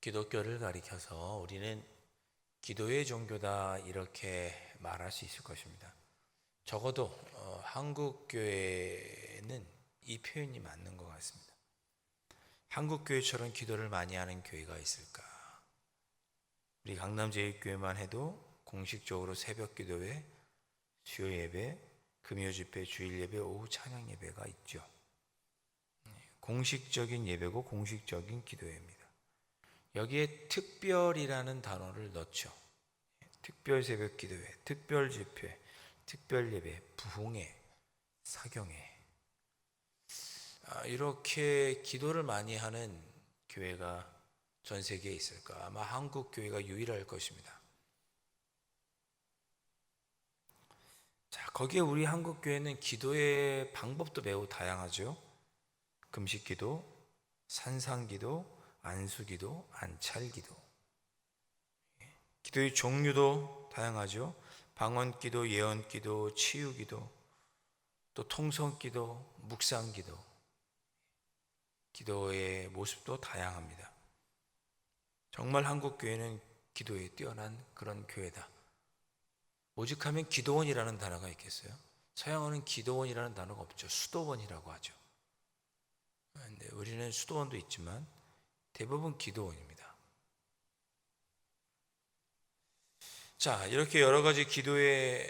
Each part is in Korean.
기독교를 가리켜서 우리는 기도의 종교다 이렇게 말할 수 있을 것입니다. 적어도 한국 교회는 이 표현이 맞는 것 같습니다. 한국 교회처럼 기도를 많이 하는 교회가 있을까? 우리 강남제일교회만 해도 공식적으로 새벽 기도회, 수요 예배, 금요 집회, 주일 예배, 오후 찬양 예배가 있죠. 공식적인 예배고 공식적인 기도회입니다. 여기에 특별이라는 단어를 넣죠. 특별 새벽 기도회, 특별 집회, 특별 예배, 부흥회, 사경회. 이렇게 기도를 많이 하는 교회가 전 세계에 있을까? 아마 한국 교회가 유일할 것입니다. 자, 거기에 우리 한국 교회는 기도의 방법도 매우 다양하죠. 금식 기도, 산상 기도, 안수 기도, 안찰 기도. 기도의 종류도 다양하죠. 방언 기도, 예언 기도, 치유 기도, 또 통성 기도, 묵상 기도. 기도의 모습도 다양합니다. 정말 한국 교회는 기도에 뛰어난 그런 교회다. 오직하면 기도원이라는 단어가 있겠어요? 서양어는 기도원이라는 단어가 없죠. 수도원이라고 하죠. 근데 우리는 수도원도 있지만 대부분 기도원입니다. 자, 이렇게 여러 가지 기도의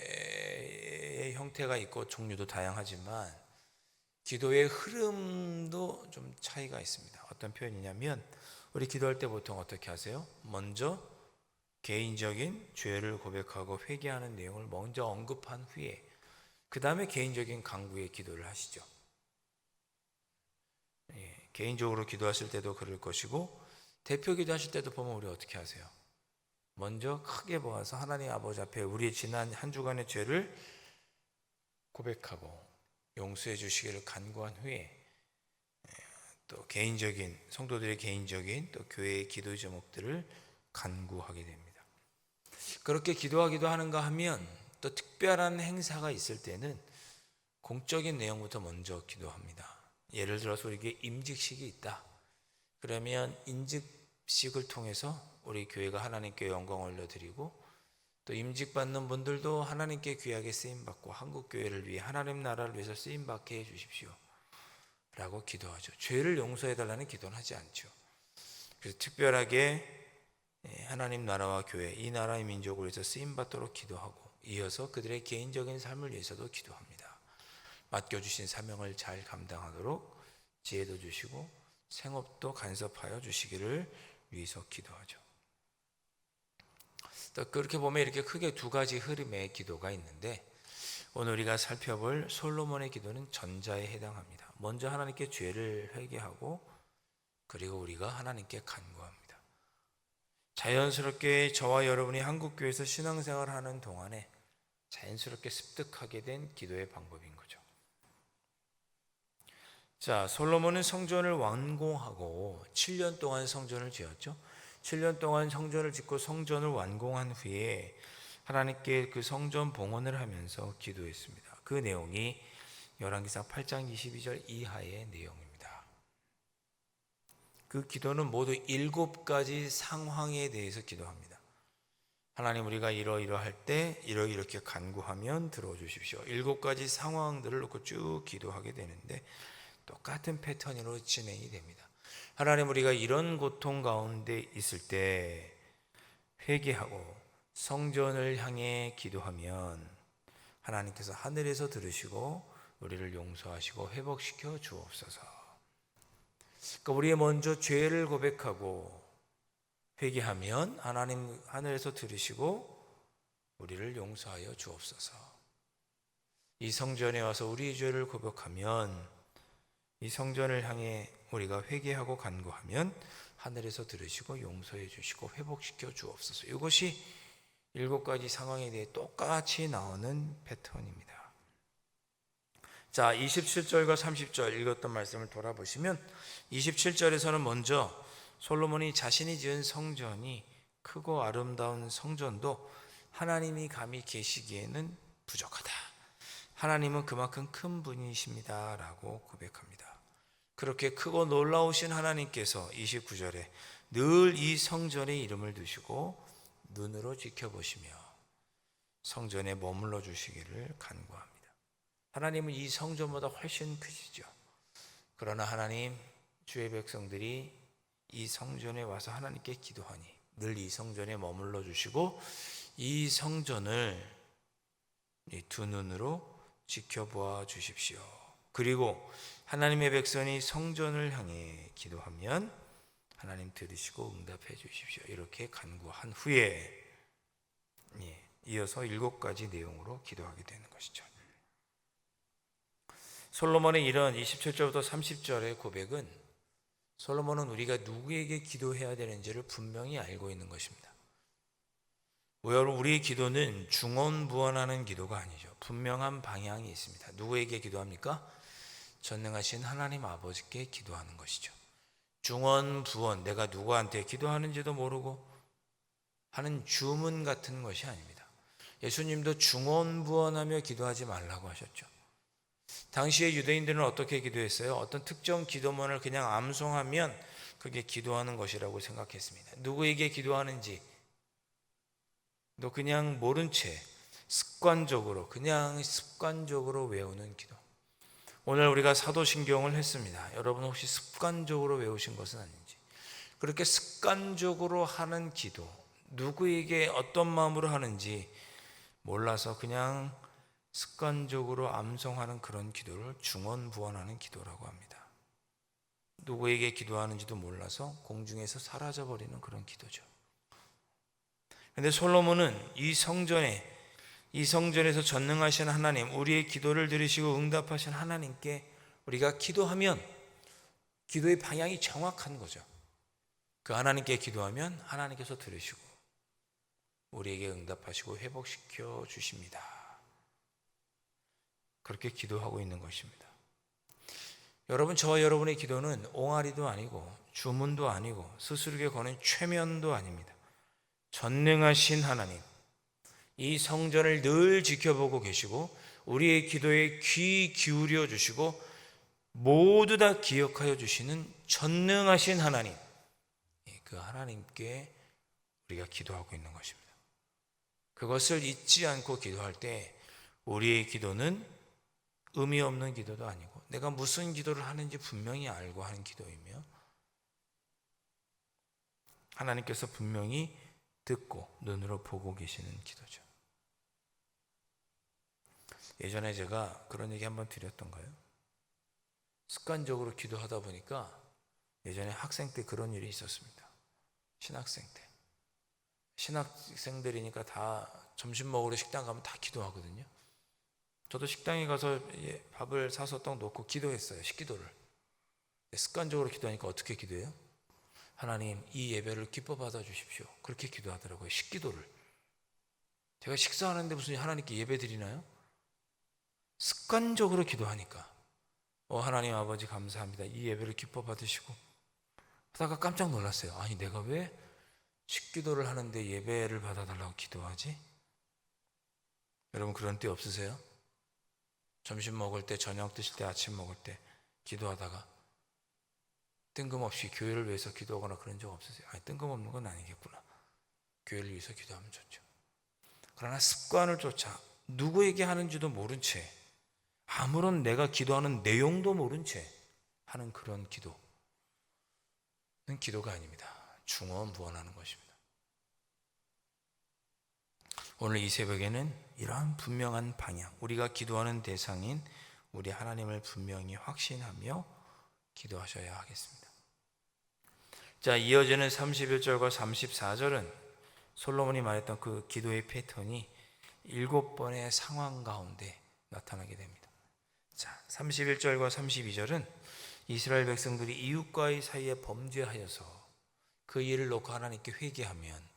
형태가 있고 종류도 다양하지만 기도의 흐름도 좀 차이가 있습니다. 어떤 표현이냐면 우리 기도할 때 보통 어떻게 하세요? 먼저 개인적인 죄를 고백하고 회개하는 내용을 먼저 언급한 후에 그 다음에 개인적인 간구의 기도를 하시죠. 개인적으로 기도하실 때도 그럴 것이고 대표 기도하실 때도 보면 우리 어떻게 하세요? 먼저 크게 모아서 하나님 아버지 앞에 우리의 지난 한 주간의 죄를 고백하고 용서해 주시기를 간구한 후에 또 개인적인 성도들의 개인적인 또 교회의 기도 제목들을 간구하게 됩니다. 그렇게 기도하기도 하는가 하면 또 특별한 행사가 있을 때는 공적인 내용부터 먼저 기도합니다. 예를 들어서 우리에게 임직식이 있다. 그러면 임직식을 통해서 우리 교회가 하나님께 영광을 올려드리고 또 임직받는 분들도 하나님께 귀하게 쓰임받고 한국교회를 위해 하나님 나라를 위해서 쓰임받게 해주십시오 라고 기도하죠. 죄를 용서해달라는 기도는 하지 않죠. 그래서 특별하게 하나님 나라와 교회, 이 나라의 민족을 위해서 쓰임받도록 기도하고 이어서 그들의 개인적인 삶을 위해서도 기도합니다. 맡겨주신 사명을 잘 감당하도록 지혜도 주시고 생업도 간섭하여 주시기를 위해서 기도하죠. 또 그렇게 보면 이렇게 크게 두 가지 흐름의 기도가 있는데 오늘 우리가 살펴볼 솔로몬의 기도는 전자에 해당합니다. 먼저 하나님께 죄를 회개하고 그리고 우리가 하나님께 간구합니다. 자연스럽게 저와 여러분이 한국교회에서 신앙생활을 하는 동안에 자연스럽게 습득하게 된 기도의 방법인 거죠. 자, 솔로몬은 성전을 완공하고 7년 동안 성전을 지었죠. 7년 동안 성전을 짓고 성전을 완공한 후에 하나님께 그 성전 봉헌을 하면서 기도했습니다. 그 내용이 열왕기상 8장 22절 이하의 내용입니다. 그 기도는 모두 7가지 상황에 대해서 기도합니다. 하나님, 우리가 이러이러할 때 이렇게 간구하면 들어주십시오. 7가지 상황들을 놓고 쭉 기도하게 되는데 똑같은 패턴으로 진행이 됩니다. 하나님, 우리가 이런 고통 가운데 있을 때 회개하고 성전을 향해 기도하면 하나님께서 하늘에서 들으시고 우리를 용서하시고 회복시켜 주옵소서. 그러니까 우리의 먼저 죄를 고백하고 회개하면 하나님 하늘에서 들으시고 우리를 용서하여 주옵소서. 이 성전에 와서 우리의 죄를 고백하면 이 성전을 향해 우리가 회개하고 간구하면 하늘에서 들으시고 용서해 주시고 회복시켜 주옵소서. 이것이 7가지 상황에 대해 똑같이 나오는 패턴입니다. 자, 27절과 30절 읽었던 말씀을 돌아보시면 27절에서는 먼저 솔로몬이 자신이 지은 성전이 크고 아름다운 성전도 하나님이 감히 계시기에는 부족하다. 하나님은 그만큼 큰 분이십니다 라고 고백합니다. 그렇게 크고 놀라우신 하나님께서 29절에 늘 이 성전에 이름을 두시고 눈으로 지켜보시며 성전에 머물러 주시기를 간구합니다. 하나님은 이 성전보다 훨씬 크시죠. 그러나 하나님, 주의 백성들이 이 성전에 와서 하나님께 기도하니 늘 이 성전에 머물러 주시고 이 성전을 두 눈으로 지켜보아 주십시오. 그리고 하나님의 백성이 성전을 향해 기도하면 하나님 들으시고 응답해 주십시오. 이렇게 간구한 후에 이어서 7가지 내용으로 기도하게 되는 것이죠. 솔로몬의 이런 27절부터 30절의 고백은 솔로몬은 우리가 누구에게 기도해야 되는지를 분명히 알고 있는 것입니다. 여러분, 우리의 기도는 중언부언하는 기도가 아니죠. 분명한 방향이 있습니다. 누구에게 기도합니까? 전능하신 하나님 아버지께 기도하는 것이죠. 중언부언, 내가 누구한테 기도하는지도 모르고 하는 주문 같은 것이 아닙니다. 예수님도 중언부언하며 기도하지 말라고 하셨죠. 당시의 유대인들은 어떻게 기도했어요? 어떤 특정 기도문을 그냥 암송하면 그게 기도하는 것이라고 생각했습니다. 누구에게 기도하는지 너 그냥 모른 채 습관적으로 외우는 기도. 오늘 우리가 사도신경을 했습니다. 여러분 혹시 습관적으로 외우신 것은 아닌지, 그렇게 습관적으로 하는 기도, 누구에게 어떤 마음으로 하는지 몰라서 그냥 습관적으로 암송하는 그런 기도를 중언부언하는 기도라고 합니다. 누구에게 기도하는지도 몰라서 공중에서 사라져버리는 그런 기도죠. 그런데 솔로몬은 이 성전에서 전능하신 하나님, 우리의 기도를 들으시고 응답하신 하나님께 우리가 기도하면 기도의 방향이 정확한 거죠. 그 하나님께 기도하면 하나님께서 들으시고 우리에게 응답하시고 회복시켜 주십니다. 그렇게 기도하고 있는 것입니다. 여러분, 저와 여러분의 기도는 옹알이도 아니고 주문도 아니고 스스로에게 거는 최면도 아닙니다. 전능하신 하나님, 이 성전을 늘 지켜보고 계시고 우리의 기도에 귀 기울여 주시고 모두 다 기억하여 주시는 전능하신 하나님, 그 하나님께 우리가 기도하고 있는 것입니다. 그것을 잊지 않고 기도할 때 우리의 기도는 의미 없는 기도도 아니고 내가 무슨 기도를 하는지 분명히 알고 하는 기도이며 하나님께서 분명히 듣고 눈으로 보고 계시는 기도죠. 예전에 제가 그런 얘기 한번 드렸던가요? 습관적으로 기도하다 보니까 예전에 학생 때 그런 일이 있었습니다. 신학생 때. 신학생들이니까 다 점심 먹으러 식당 가면 다 기도하거든요. 저도 식당에 가서 밥을 사서 떡 놓고 기도했어요. 식기도를. 습관적으로 기도하니까 어떻게 기도해요? 하나님, 이 예배를 기뻐 받아 주십시오. 그렇게 기도하더라고요. 식기도를. 제가 식사하는데 무슨 하나님께 예배 드리나요? 습관적으로 기도하니까 하나님 아버지 감사합니다. 이 예배를 기뻐 받으시고 하다가 깜짝 놀랐어요. 아니, 내가 왜 식기도를 하는데 예배를 받아달라고 기도하지? 여러분 그런 때 없으세요? 점심 먹을 때, 저녁 드실 때, 아침 먹을 때 기도하다가 뜬금없이 교회를 위해서 기도하거나 그런 적 없으세요? 아니, 뜬금없는 건 아니겠구나. 교회를 위해서 기도하면 좋죠. 그러나 습관을 쫓아 누구에게 하는지도 모른 채 아무런 내가 기도하는 내용도 모른 채 하는 그런 기도는 기도가 아닙니다. 중언부언하는 것입니다. 오늘 이 새벽에는 이러한 분명한 방향, 우리가 기도하는 대상인 우리 하나님을 분명히 확신하며 기도하셔야 하겠습니다. 자, 이어지는 31절과 34절은 솔로몬이 말했던 그 기도의 패턴이 7번의 상황 가운데 나타나게 됩니다. 자, 31절과 32절은 이스라엘 백성들이 이웃과의 사이에 범죄하여서 그 일을 놓고 하나님께 회개하면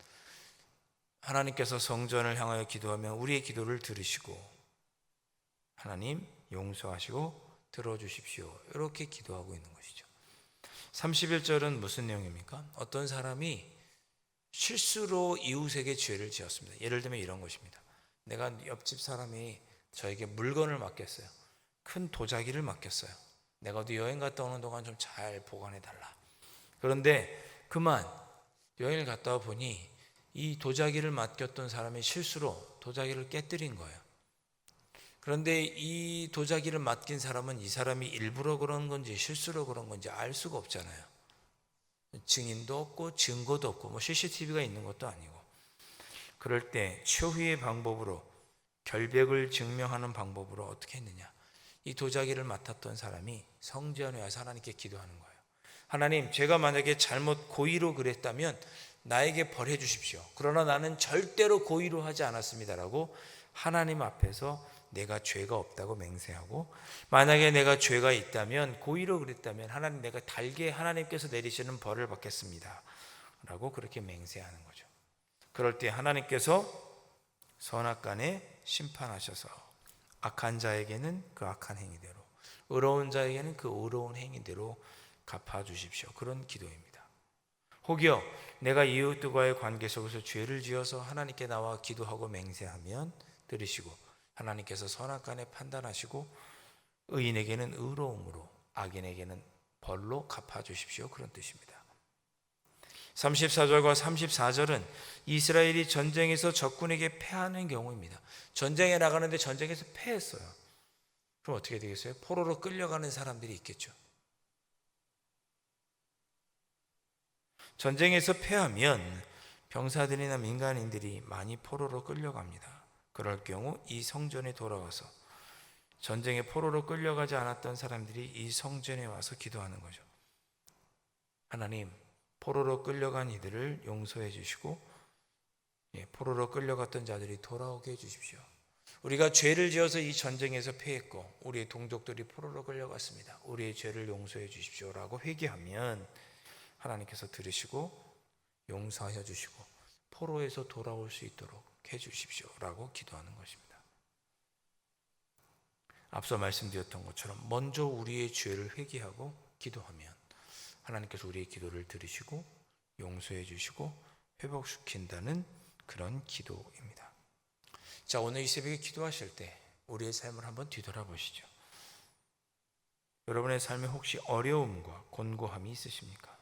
하나님께서 성전을 향하여 기도하면 우리의 기도를 들으시고 하나님 용서하시고 들어주십시오. 이렇게 기도하고 있는 것이죠. 31절은 무슨 내용입니까? 어떤 사람이 실수로 이웃에게 죄를 지었습니다. 예를 들면 이런 것입니다. 내가 옆집 사람이 저에게 물건을 맡겼어요. 큰 도자기를 맡겼어요. 내가 어디 여행 갔다 오는 동안 좀 잘 보관해 달라. 그런데 그만 여행을 갔다 와 보니 이 도자기를 맡겼던 사람이 실수로 도자기를 깨뜨린 거예요. 그런데 이 도자기를 맡긴 사람은 이 사람이 일부러 그런 건지 실수로 그런 건지 알 수가 없잖아요. 증인도 없고 증거도 없고 뭐 CCTV가 있는 것도 아니고. 그럴 때 최후의 방법으로, 결백을 증명하는 방법으로 어떻게 했느냐, 이 도자기를 맡았던 사람이 성전에 와서 하나님께 기도하는 거예요. 하나님, 제가 만약에 잘못 고의로 그랬다면 나에게 벌해 주십시오. 그러나 나는 절대로 고의로 하지 않았습니다라고 하나님 앞에서 내가 죄가 없다고 맹세하고, 만약에 내가 죄가 있다면, 고의로 그랬다면 하나님, 내가 달게 하나님께서 내리시는 벌을 받겠습니다 라고 그렇게 맹세하는 거죠. 그럴 때 하나님께서 선악간에 심판하셔서 악한 자에게는 그 악한 행위대로, 의로운 자에게는 그 의로운 행위대로 갚아주십시오. 그런 기도입니다. 혹여 내가 이웃들과의 관계 속에서 죄를 지어서 하나님께 나와 기도하고 맹세하면 들으시고 하나님께서 선악간에 판단하시고 의인에게는 의로움으로, 악인에게는 벌로 갚아주십시오. 그런 뜻입니다. 34절과 34절은 이스라엘이 전쟁에서 적군에게 패하는 경우입니다. 전쟁에 나가는데 전쟁에서 패했어요. 그럼 어떻게 되겠어요? 포로로 끌려가는 사람들이 있겠죠. 전쟁에서 패하면 병사들이나 민간인들이 많이 포로로 끌려갑니다. 그럴 경우 이 성전에 돌아와서 전쟁에 포로로 끌려가지 않았던 사람들이 이 성전에 와서 기도하는 거죠. 하나님, 포로로 끌려간 이들을 용서해 주시고 포로로 끌려갔던 자들이 돌아오게 해 주십시오. 우리가 죄를 지어서 이 전쟁에서 패했고 우리의 동족들이 포로로 끌려갔습니다. 우리의 죄를 용서해 주십시오라고 회개하면 하나님께서 들으시고 용서하여 주시고 포로에서 돌아올 수 있도록 해 주십시오라고 기도하는 것입니다. 앞서 말씀드렸던 것처럼 먼저 우리의 죄를 회개하고 기도하면 하나님께서 우리의 기도를 들으시고 용서해 주시고 회복시킨다는 그런 기도입니다. 자, 오늘 이 새벽에 기도하실 때 우리의 삶을 한번 뒤돌아보시죠. 여러분의 삶에 혹시 어려움과 곤고함이 있으십니까?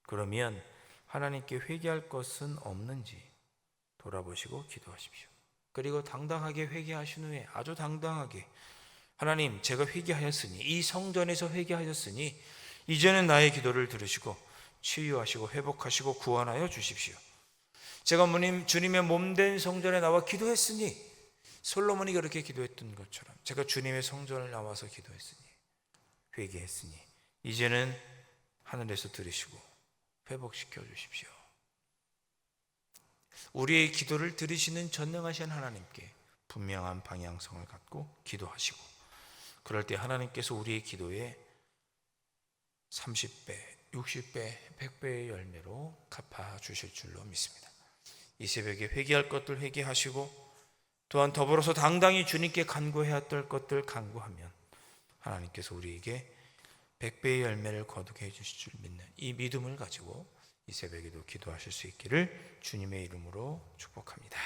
그러면 하나님께 회개할 것은 없는지 돌아보시고 기도하십시오. 그리고 당당하게 회개하신 후에 아주 당당하게, 하나님, 제가 회개하였으니, 이 성전에서 회개하였으니 이제는 나의 기도를 들으시고 치유하시고 회복하시고 구원하여 주십시오. 제가 주님의 몸된 성전에 나와 기도했으니, 솔로몬이 그렇게 기도했던 것처럼 제가 주님의 성전을 나와서 기도했으니, 회개했으니 이제는 하늘에서 들으시고 회복시켜 주십시오. 우리의 기도를 들으시는 전능하신 하나님께 분명한 방향성을 갖고 기도하시고, 그럴 때 하나님께서 우리의 기도에 30배, 60배, 100배의 열매로 갚아주실 줄로 믿습니다. 이 새벽에 회개할 것들 회개하시고 또한 더불어서 당당히 주님께 간구해야 할 것들 간구하면 하나님께서 우리에게 100배의 열매를 거두게 해주실 줄 믿는 이 믿음을 가지고 이 새벽에도 기도하실 수 있기를 주님의 이름으로 축복합니다.